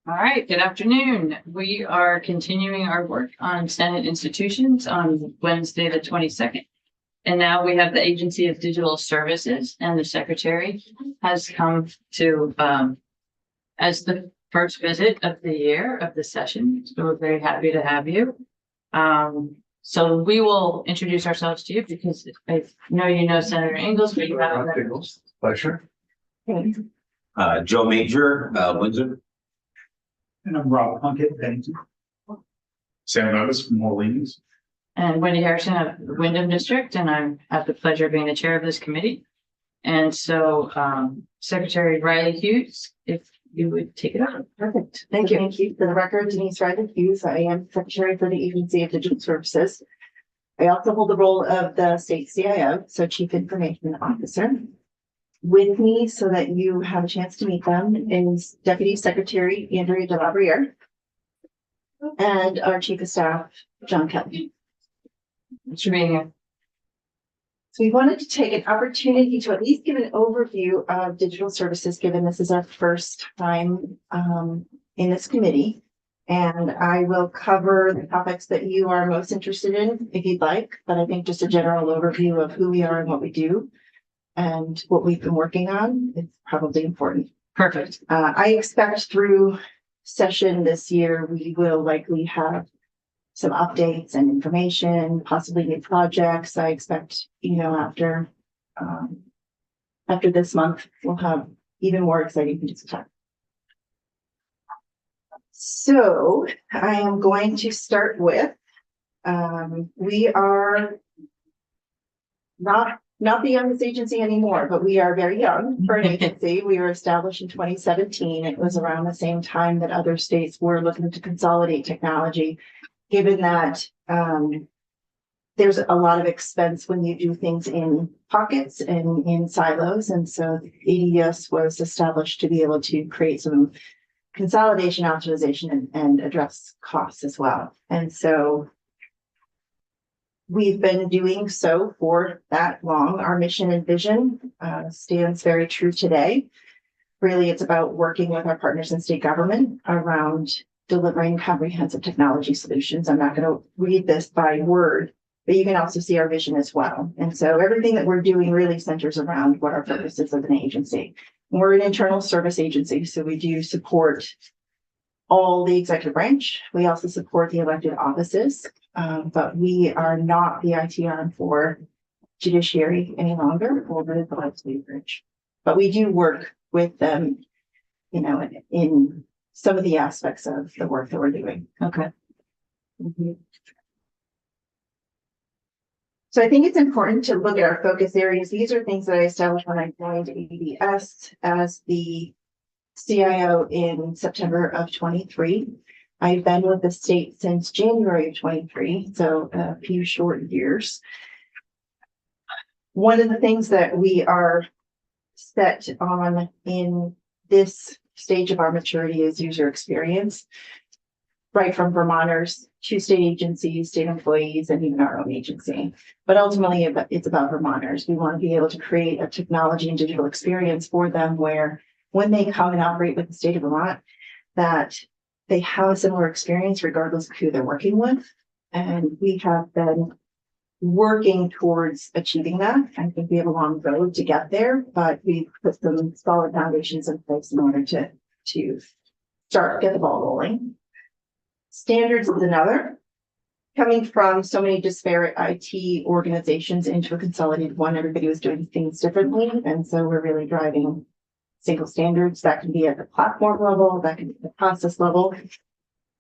All right, good afternoon. We are continuing our work on Senate institutions on Wednesday, the 22nd. And now we have the Agency of Digital Services, and the secretary has come to as the first visit of the year of the session. So we're very happy to have you. So we will introduce ourselves to you because I know you know Senator Ingalls, but you haven't met her. Pleasure. Joe Major, Windsor. And I'm Rob Plunkett, Bennington. Sam Novis from Orleans. And Wendy Harrison of the Wyndham District, and I have the pleasure of being the chair of this committee. And so, Secretary Riley Hughes, if you would take it on. Perfect. Thank you. Thank you. For the record, Denise Riley Hughes. I am Secretary for the Agency of Digital Services. I also hold the role of the state CIO, so Chief Information Officer. With me, so that you have a chance to meet them, is Deputy Secretary Andrea DeLabriere and our Chief of Staff, John Kelly. Thanks for being here. So we wanted to take an opportunity to at least give an overview of digital services, given this is our first time in this committee. And I will cover the topics that you are most interested in if you'd like, but I think just a general overview of who we are and what we do and what we've been working on is probably important. Perfect. I expect through session this year, we will likely have some updates and information, possibly new projects. I expect, after this month, we'll have even more exciting things to talk. So I am going to start with, we are not the youngest agency anymore, but we are very young for an agency. We were established in 2017. It was around the same time that other states were looking to consolidate technology, given that there's a lot of expense when you do things in pockets and in silos. And so ADS was established to be able to create some consolidation, optimization, and address costs as well. And so we've been doing so for that long. Our mission and vision stands very true today. Really, it's about working with our partners in state government around delivering comprehensive technology solutions. I'm not going to read this by word, but you can also see our vision as well. And so everything that we're doing really centers around what our focus is as an agency. We're an internal service agency, so we do support all the executive branch. We also support the elected offices, but we are not the IT arm for judiciary any longer or the legislative branch. But we do work with them, in some of the aspects of the work that we're doing. Okay. Mm-hmm. So I think it's important to look at our focus areas. These are things that I established when I joined ADS as the CIO in September of 23. I've been with the state since January of 23, so a few short years. One of the things that we are set on in this stage of our maturity is user experience, right from Vermonters to state agencies, state employees, and even our own agency. But ultimately, it's about Vermonters. We want to be able to create a technology and digital experience for them where when they come and operate with the state of Vermont, that they have a similar experience regardless of who they're working with. And we have been working towards achieving that. I think we have a long road to get there, but we've put some solid foundations in place in order to get the ball rolling. Standards is another. Coming from so many disparate IT organizations into a consolidated one, everybody was doing things differently. And so we're really driving single standards. That can be at the platform level, that can be at the process level.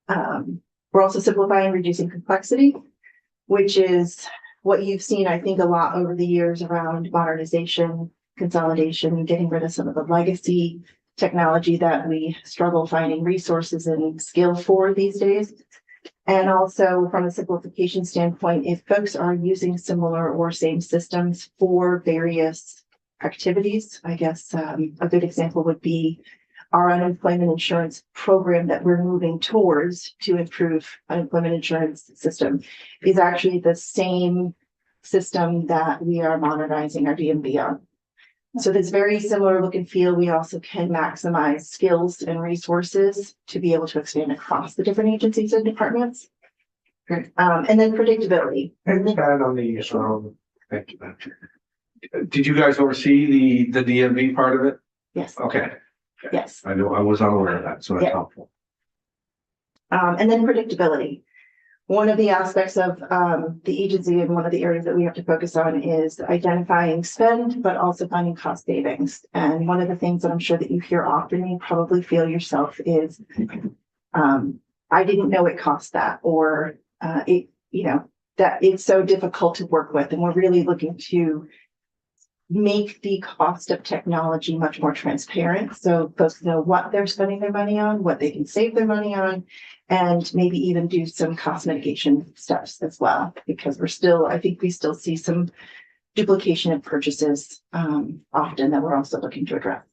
We're also simplifying, reducing complexity, which is what you've seen, I think, a lot over the years around modernization, consolidation, getting rid of some of the legacy technology that we struggle finding resources and skill for these days. And also from a simplification standpoint, if folks are using similar or same systems for various activities, I guess a good example would be our unemployment insurance program that we're moving towards to improve unemployment insurance system is actually the same system that we are modernizing our DMV on. So this very similar look and feel. We also can maximize skills and resources to be able to expand across the different agencies and departments. Great. And then predictability. And Chad, on the, thank you. Did you guys oversee the DMV part of it? Yes, Okay, yes. I know, I was unaware of that, so that's Yeah. helpful. And then predictability. One of the aspects of the agency and one of the areas that we have to focus on is identifying spend, but also finding cost savings. And one of the things that I'm sure that you hear often, you probably feel yourself is, I didn't know it cost that, or it, you know, that it's so difficult to work with. And we're really looking to make the cost of technology much more transparent. So folks know what they're spending their money on, what they can save their money on, and maybe even do some cost mitigation steps as well, because I think we still see some duplication of purchases often that we're also looking to address.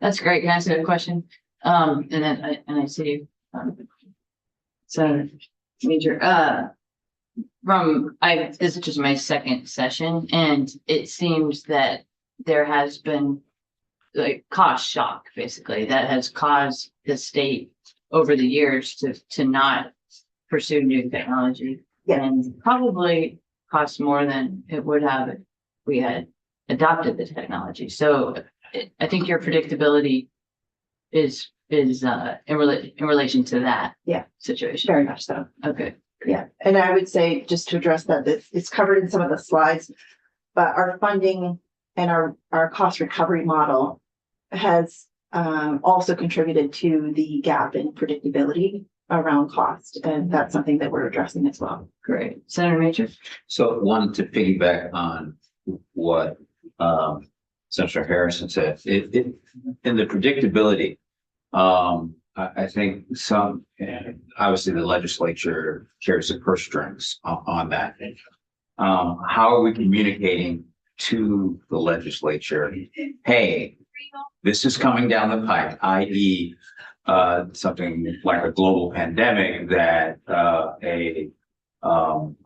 That's great. Can I ask you a question? And then I see you. Senator Major, this is just my second session, and it seems that there has been like cost shock, basically, that has caused the state over the years to not pursue new technology. Yeah. And probably cost more than it would have if we had adopted the technology. So I think your predictability is in relation to that. Yeah. Situation. Very much so. Okay. Yeah, and I would say, just to address that, it's covered in some of the slides, but our funding and our cost recovery model has also contributed to the gap in predictability around cost, and that's something that we're addressing as well. Great. Senator Major? So wanted to piggyback on what Senator Harrison said. In the predictability, I think obviously the legislature carries the purse strings on that. How are we communicating to the legislature? Hey, this is coming down the pipe, i.e. Something like a global pandemic that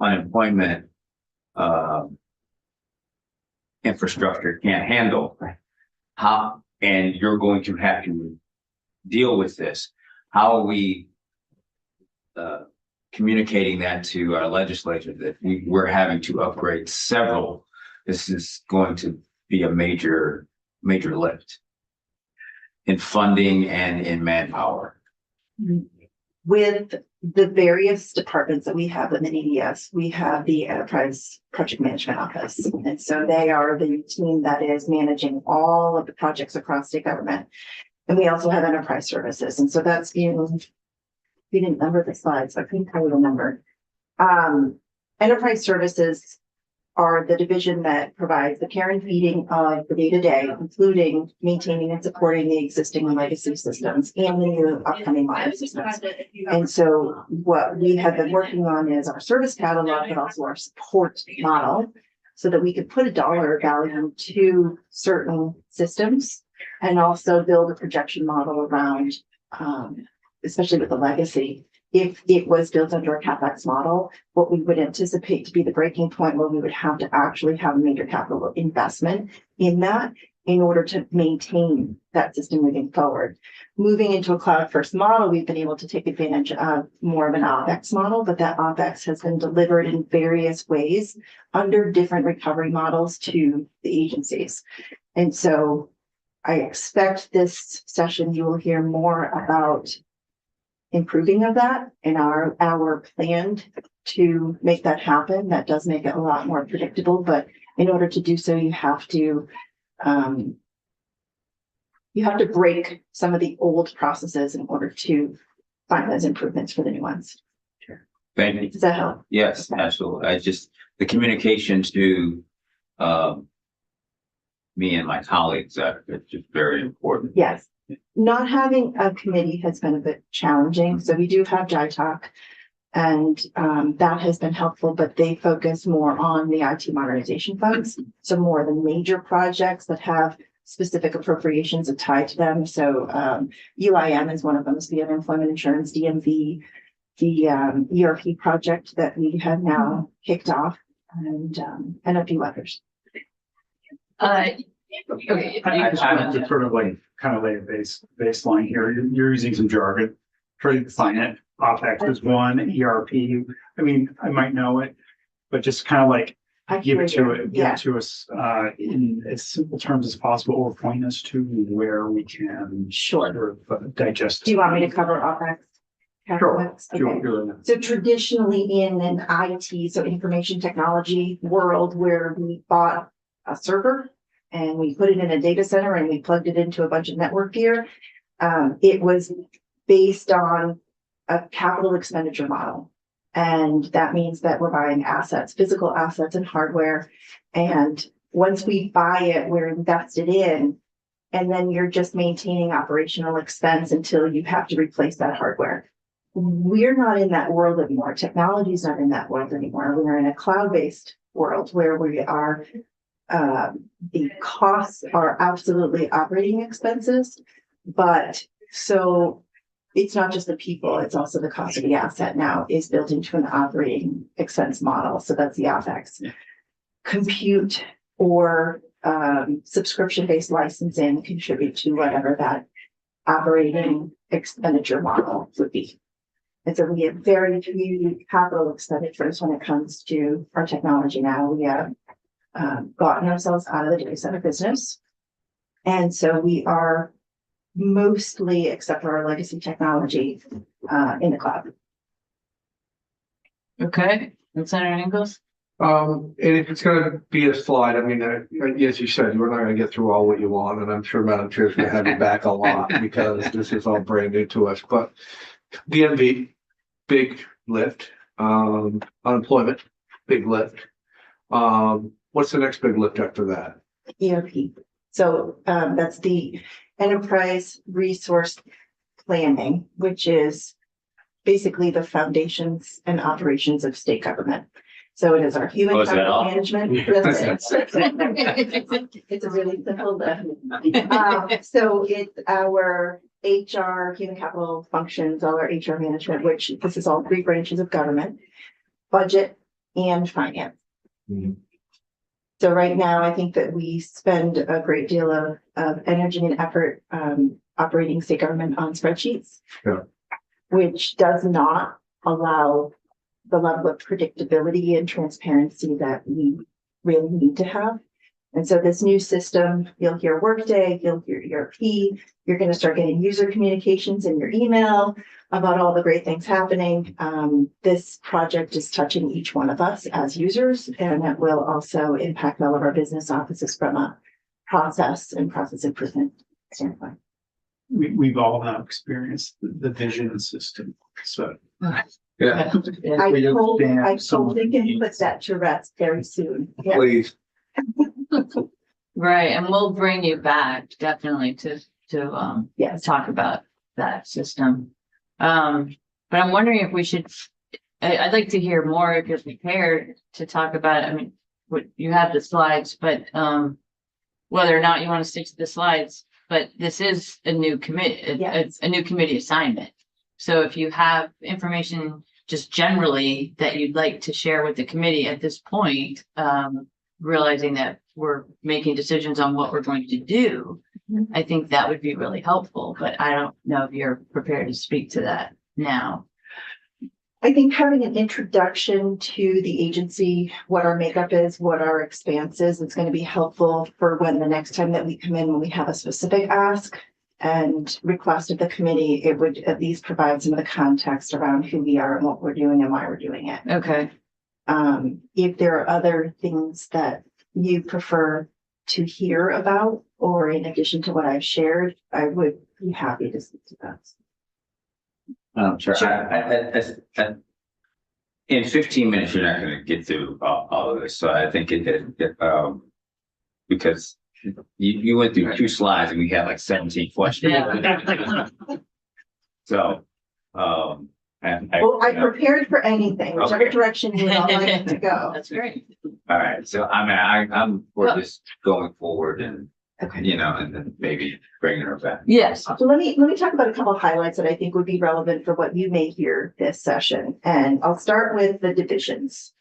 unemployment infrastructure can't handle. And you're going to have to deal with this. How are we communicating that to our legislature that we're having to upgrade several? This is going to be a major lift in funding and in manpower. With the various departments that we have within EDS, we have the Enterprise Project Management Office. And so they are the team that is managing all of the projects across state government. And we also have Enterprise Services. And so that's we didn't number the slides, so I couldn't tell you the number. Enterprise Services are the division that provides the care and feeding of the day-to-day, including maintaining and supporting the existing and legacy systems and the new upcoming modern systems. And so what we have been working on is our service catalog, but also our support model, so that we could put a dollar value to certain systems and also build a projection model around, especially with the legacy. If it was built under a CapEx model, what we would anticipate to be the breaking point where we would have to actually have a major capital investment in that in order to maintain that system moving forward. Moving into a cloud first model, we've been able to take advantage of more of an OpEx model, but that OpEx has been delivered in various ways under different recovery models to the agencies. And so I expect this session, you will hear more about improving of that and our plan to make that happen. That does make it a lot more predictable, but in order to do so, you have to break some of the old processes in order to find those improvements for the new ones. Thank you. Does that help? Yes, absolutely. The communication to me and my colleagues, it's just very important. Yes. Not having a committee has been a bit challenging. So we do have JITAC, and that has been helpful, but they focus more on the IT modernization funds. So more the major projects that have specific appropriations tied to them. So UIM is one of them, is the Unemployment Insurance, DMV, the ERP project that we have now kicked off, and a few others. Okay. I have to sort of like, kind of lay a baseline here. You're using some jargon. Try to define it. OpEx is one, ERP. I mean, I might know it, but just kind of like I give it hear to you. it, give Yeah. it to us, in as simple terms as possible, or point us to where we can Sure. sort of digest. Do you want me to cover OpEx? Sure. CapEx? Sure, Okay. sure. So traditionally in an IT, so information technology world, where we bought a server and we put it in a data center and we plugged it into a bunch of network gear, it was based on a capital expenditure model. And that means that we're buying assets, physical assets and hardware. And once we buy it, we're invested in, and then you're just maintaining operational expense until you have to replace that hardware. We're not in that world anymore. Technology is not in that world anymore. We're in a cloud-based world where we are, the costs are absolutely operating expenses. But so it's not just the people, it's also the cost of the asset now is built into an operating expense model. So that's the OpEx. Compute or subscription-based licensing contribute to whatever that operating expenditure model would be. And so we have very few capital expenditures when it comes to our technology now. We have gotten ourselves out of the data center business. And so we are mostly, except for our legacy technology, in the cloud. Okay, and Senator Ingles? And if it's gonna be a slide, I mean, as you said, we're not gonna get through all what you want, and I'm sure Madam Chair's gonna have you back a lot because this is all brand new to us, but DMV, big lift, unemployment, big lift. What's the next big lift after that? ERP. So that's the enterprise resource planning, which is basically the foundations and operations of state government. So it is our human Oh, is that capital all? management. That's it. It's a really simple lift. So it's our HR, human capital functions, all our HR management, which this is all 3 branches of government, budget and finance. Mhm. So right now, I think that we spend a great deal of energy and effort operating state government on spreadsheets. Yeah. Which does not allow the level of predictability and transparency that we really need to have. And so this new system, you'll hear Workday, you'll hear ERP, you're going to start getting user communications in your email about all the great things happening. This project is touching each one of us as users, and it will also impact all of our business offices from a process and process improvement standpoint. We've all now experienced the vision system, so. Yeah, I We hope understand some of we can the- put that to rest very soon. Yeah. please. Right, and we'll bring you back definitely to Yes. talk about that system. But I'm wondering if we should, I'd like to hear more if you're prepared to talk about, I mean, what you have the slides, but whether or not you want to stick to the slides, but this is a new committee, Yes. a new committee assignment. So if you have information just generally that you'd like to share with the committee at this point, realizing that we're making decisions on what we're going to do, I think that would be really helpful, but I don't know if you're prepared to speak to that now. I think having an introduction to the agency, what our makeup is, what our expanse is going to be helpful for when the next time that we come in, when we have a specific ask and request of the committee, it would at least provide some of the context around who we are and what we're doing and why we're doing it. Okay, If there are other things that you prefer to hear about, or in addition to what I've shared, I would be happy to speak to that. Sure. In 15 minutes, you're not gonna get through all of this, so I think because you went through 2 slides and we had like 17 questions. So, Well, I prepared for anything, whichever Okay. direction you would all like to go. that's great. all right, so I mean, we're just going forward and, Okay. you know, and then maybe bringing her back. Yes, So let me talk about a couple of highlights that I think would be relevant for what you may hear this session. And I'll start with the divisions.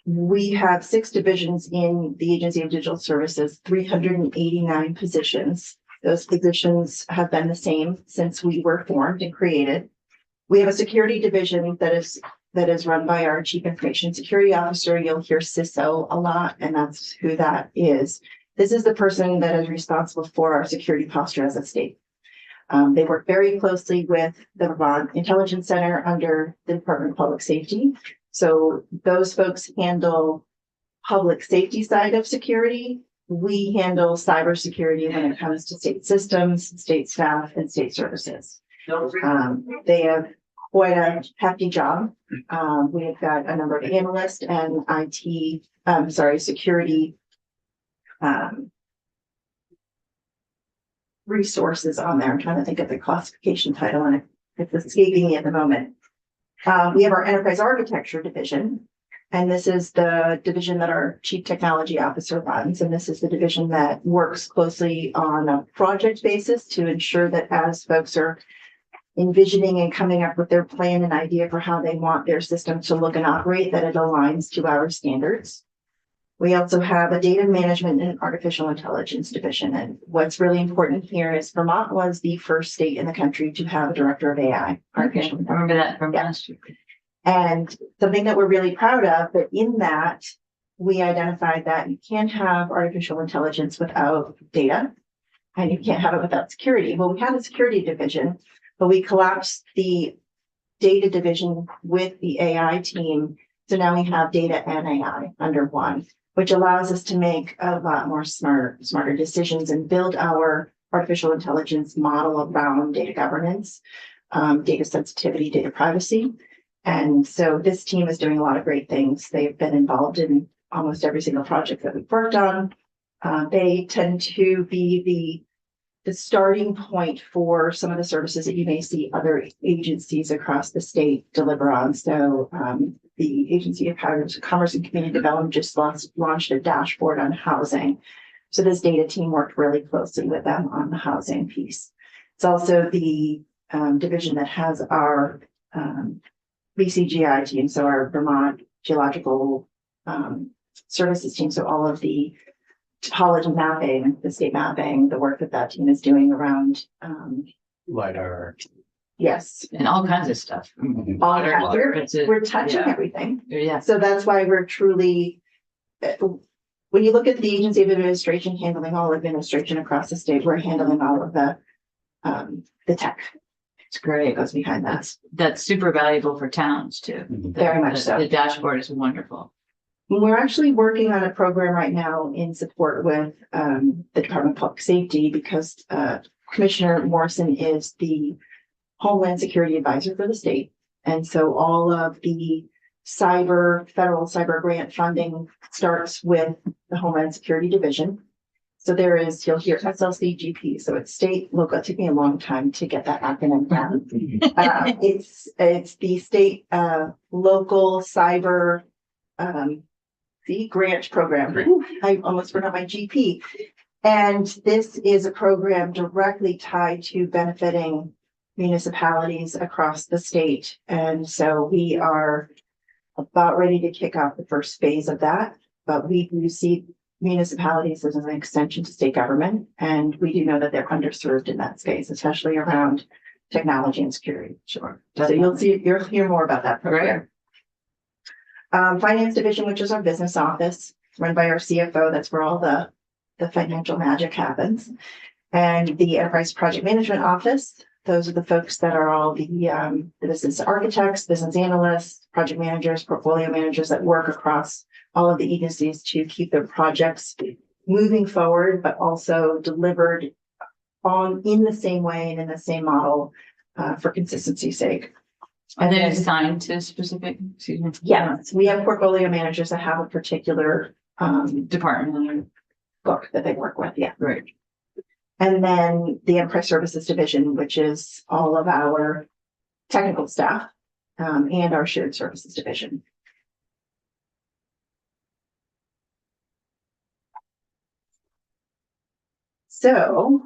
we have 6 divisions in the Agency of Digital Services, 389 positions. Those positions have been the same since we were formed and created. We have a security division that is run by our Chief Information Security Officer. You'll hear CISO a lot, and that's who that is. This is the person that is responsible for our security posture as a state. They work very closely with the Vermont Intelligence Center under the Department of Public Safety. So those folks handle public safety side of security. We handle cybersecurity when it comes to state systems, state staff, and state services. They have quite a hefty job. We have got a number of analysts and security resources on there. I'm trying to think of the classification title, and it's escaping me at the moment. We have our Enterprise Architecture Division, and this is the division that our Chief Technology Officer runs. And this is the division that works closely on a project basis to ensure that as folks are envisioning and coming up with their plan and idea for how they want their system to look and operate, that it aligns to our standards. We also have a data management and artificial intelligence division. And what's really important here is Vermont was the first state in the country to have a director of AI. Okay, I remember that from last year. And something that we're really proud of, but in that we identified that you can't have artificial intelligence without data, and you can't have it without security. Well, we had a security division, but we collapsed the data division with the AI team. So now we have data and AI under one, which allows us to make a lot more smarter decisions and build our artificial intelligence model around data governance, data sensitivity, data privacy. And so this team is doing a lot of great things. They've been involved in almost every single project that we've worked on. They tend to be the starting point for some of the services that you may see other agencies across the state deliver on. So the Agency of Commerce and Community Development just launched a dashboard on housing. So this data team worked really closely with them on the housing piece. It's also the division that has our VCGI team, so our Vermont Geological Services team. So all of the topology mapping, the state mapping, the work that that team is doing around LiDAR. yes, And all kinds of stuff. all kinds. Water, We're touching yeah. everything. Yeah. So that's why we're truly, when you look at the Agency of Administration handling all administration across the state, we're handling all of the tech It's great. that goes behind that. That's super valuable for towns too. Very much so. The dashboard is wonderful. We're actually working on a program right now in support with the Department of Public Safety because Commissioner Morrison is the Homeland Security Advisor for the state. And so all of the federal cyber grant funding starts with the Homeland Security Division. So you'll hear SLCGP. So it's state, local. It took me a long time to get that acronym down. It's the state local cyber grant program. I almost forgot my GP. And this is a program directly tied to benefiting municipalities across the state. And so we are about ready to kick off the first phase of that. But we see municipalities as an extension to state government. And we do know that they're underserved in that space, especially around technology and security. Sure. So you'll hear more about that program. Finance division, which is our business office, run by our CFO. That's where all the financial magic happens. And the enterprise project management office. Those are the folks that are all the business architects, business analysts, project managers, portfolio managers that work across all of the agencies to keep their projects moving forward, but also delivered in the same way and in the same model for consistency's sake. Are they assigned to specific, excuse me? Yes, we have portfolio managers that have a particular Department. book that they work with. Yeah. Right. And then the enterprise services division, which is all of our technical staff and our shared services division. So,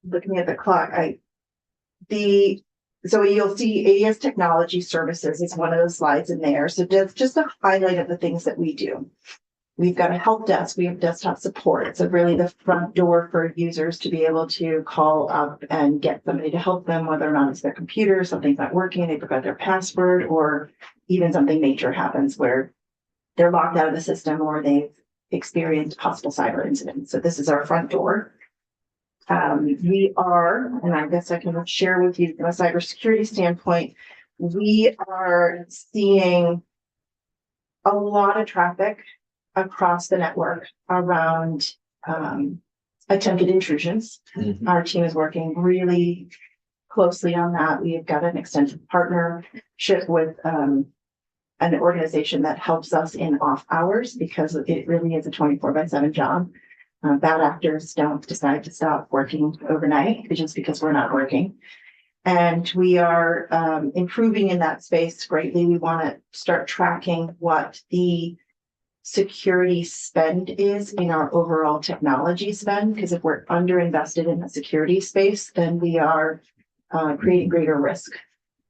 looking at the clock, the So you'll see AES Technology Services is one of those slides in there. So that's just a highlight of the things that we do. We've got a help desk, we have desktop support. It's really the front door for users to be able to call up and get somebody to help them, whether or not it's their computer, something's not working, they forgot their password, or even something major happens where they're locked out of the system or they've experienced possible cyber incidents. So this is our front door. We are, and I guess I can share with you from a cybersecurity standpoint, we are seeing a lot of traffic across the network around attempted intrusions. Our team is working really closely on that. We have got an extensive partnership with an organization that helps us in off hours because it really is a 24/7 job. Bad actors don't decide to stop working overnight just because we're not working. And we are improving in that space greatly. We want to start tracking what the security spend is in our overall technology spend, because if we're underinvested in the security space, then we are creating greater risk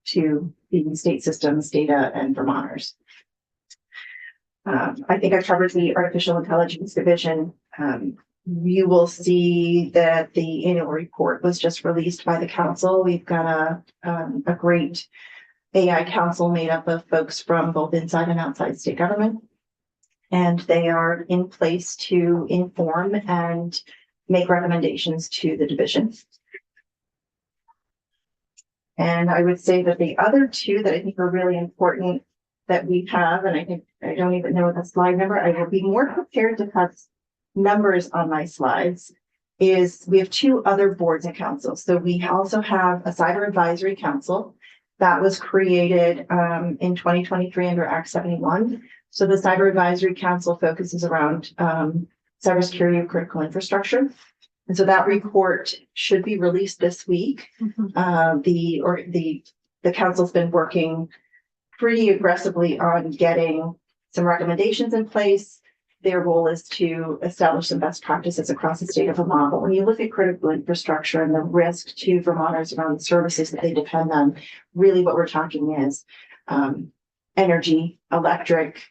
to the state systems, data, and Vermonters. I think I covered the artificial intelligence division. You will see that the annual report was just released by the council. We've got a great AI council made up of folks from both inside and outside state government. And they are in place to inform and make recommendations to the division. And I would say that the other two that I think are really important that we have, and I think I don't even know the slide number, I will be more prepared to have numbers on my slides, is we have two other boards and councils. So we also have a cyber advisory council that was created in 2023 under Act 71. So the Cyber Advisory Council focuses around cybersecurity of critical infrastructure. And so that report should be released this week. The council's been working pretty aggressively on getting some recommendations in place. Their role is to establish some best practices across the state of Vermont. But when you look at critical infrastructure and the risk to Vermonters around the services that they depend on, really what we're talking is energy, electric,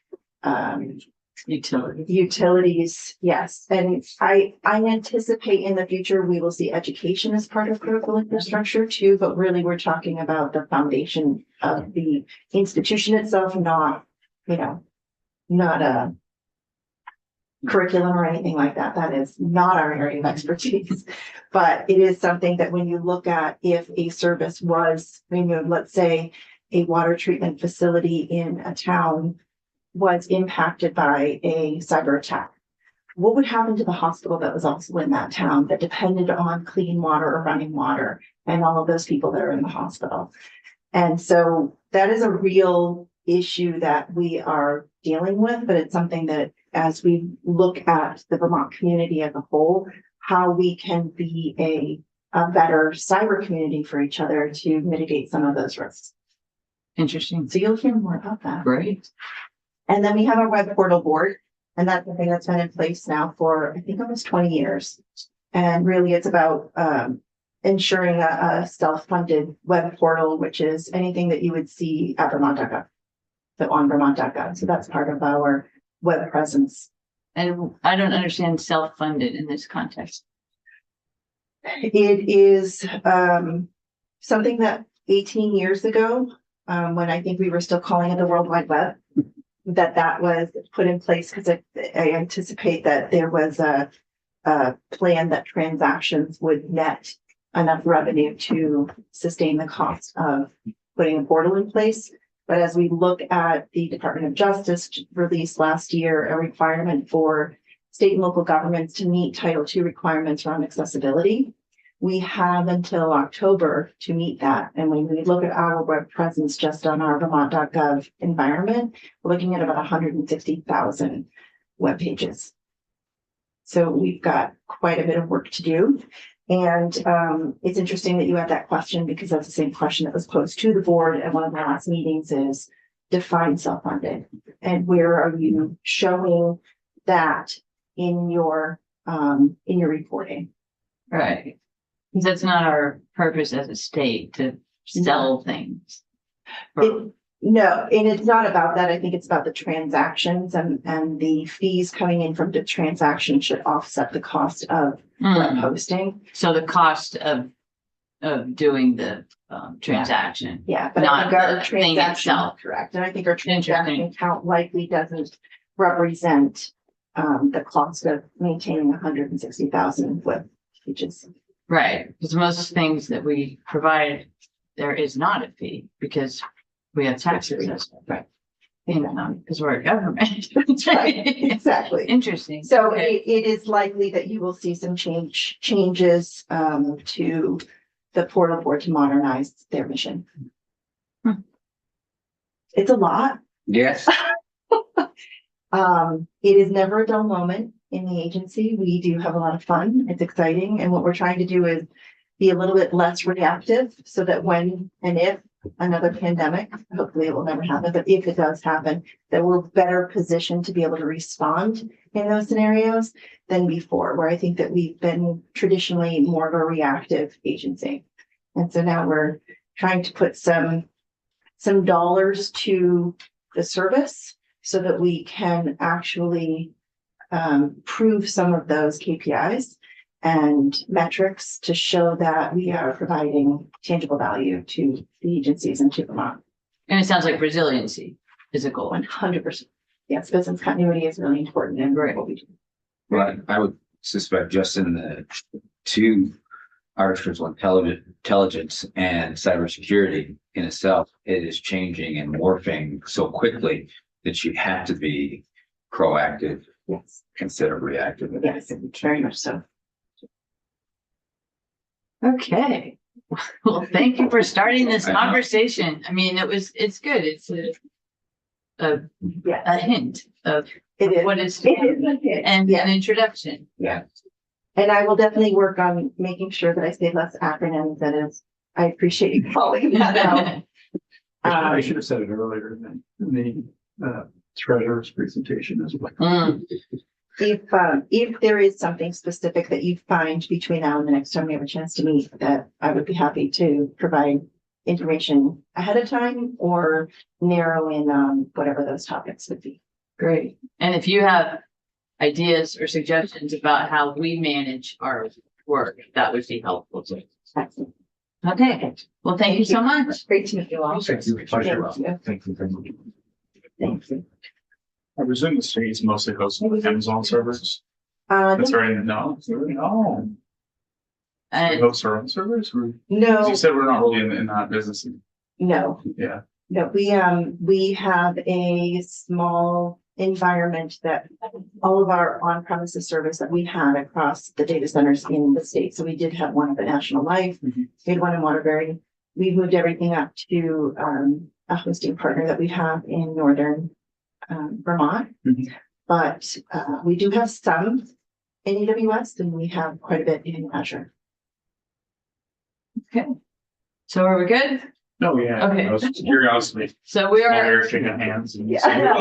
utilities, yes. And I anticipate in the future we will see education as part of critical infrastructure too, but really we're talking about the foundation of the institution itself, not a curriculum or anything like that. That is not our area of expertise. But it is something that when you look at if a service was, let's say a water treatment facility in a town was impacted by a cyber attack, what would happen to the hospital that was also in that town that depended on clean water or running water and all of those people that are in the hospital? And so that is a real issue that we are dealing with, but it's something that as we look at the Vermont community as a whole, how we can be a better cyber community for each other to mitigate some of those risks. Interesting. So you'll hear more about that. Great. And then we have our web portal board, and that's something that's been in place now for, I think, almost 20 years. And really it's about ensuring a self-funded web portal, which is anything that you would see at Vermont.gov, so on Vermont.gov. So that's part of our web presence. And I don't understand self-funded in this context. It is something that 18 years ago, when I think we were still calling it the World Wide Web, that was put in place because I anticipate that there was a plan that transactions would net enough revenue to sustain the cost of putting a portal in place. But as we look at the Department of Justice released last year, a requirement for state and local governments to meet Title II requirements around accessibility, we have until October to meet that. And when we look at our web presence just on our Vermont.gov environment, we're looking at about 160,000 web pages. So we've got quite a bit of work to do. And it's interesting that you had that question because that's the same question that was posed to the board at one of the last meetings is define self-funded. And where are you showing that in your reporting? Right. Because that's not our purpose as a state to sell things. It- No, and it's not about that. I think it's about the transactions and the fees coming in from the transaction should offset the cost of web Mm, hosting. so the cost of doing the transaction. Yeah, but I Not think our the thing transaction, itself. correct, and I think our transaction Interesting. count likely doesn't represent the cost of maintaining 160,000 web pages. Right, because most things that we provide, there is not a fee because we have taxes. Right. Because we're a government. Right, exactly. Interesting. So Okay. it is likely that you will see some changes to the portal board to modernize their mission. Hmm. It's a lot. Yes. It is never a dull moment in the agency. We do have a lot of fun. It's exciting. And what we're trying to do is be a little bit less reactive so that when and if another pandemic, hopefully it will never happen, but if it does happen, that we're better positioned to be able to respond in those scenarios than before, where I think that we've been traditionally more of a reactive agency. And so now we're trying to put some dollars to the service so that we can actually prove some of those KPIs and metrics to show that we are providing tangible value to the agencies and to Vermont. And it sounds like resiliency is a goal. 100%. Yes, business continuity is really important in Right. what we do. But I would suspect just in the two artificial intelligence and cybersecurity in itself, it is changing and morphing so quickly that you have to be proactive Yes, instead of reactive. yes, very much so. Okay. Well, thank you for starting this conversation. I mean, it's good. It's a Yeah, hint of it is. what is It is a hit. and Yeah. an introduction. Yeah. And I will definitely work on making sure that I say less acronyms. That is, I appreciate you calling that out. I should have said it earlier in the treasurer's presentation as well. Mm, If there is something specific that you find between now and the next time we have a chance to meet, that I would be happy to provide information ahead of time or narrow in whatever those topics would be. great. And if you have ideas or suggestions about how we manage our work, that would be helpful too. Excellent. Okay. Well, thank you so much. Great to meet you all. Thank you. Pleasure. Thank you. Thank you very much. Thank you. I presume the state's mostly hosted on Amazon servers. Uh, That's right. No. No. We And host our own servers. As no, you said, we're not really in that business. no, Yeah. no, we have a small environment that all of our on-premises service that we had across the data centers in the state. So we did have one at National Life, Mhm. we had one in Waterbury. We've moved everything up to a hosting partner that we have in northern Vermont. Mhm. But we do have some in AWS and we have quite a bit in Azure. so are we good? No, yeah. Okay. I was curiosity. So we While are. we were shaking hands. And Yeah. Yeah.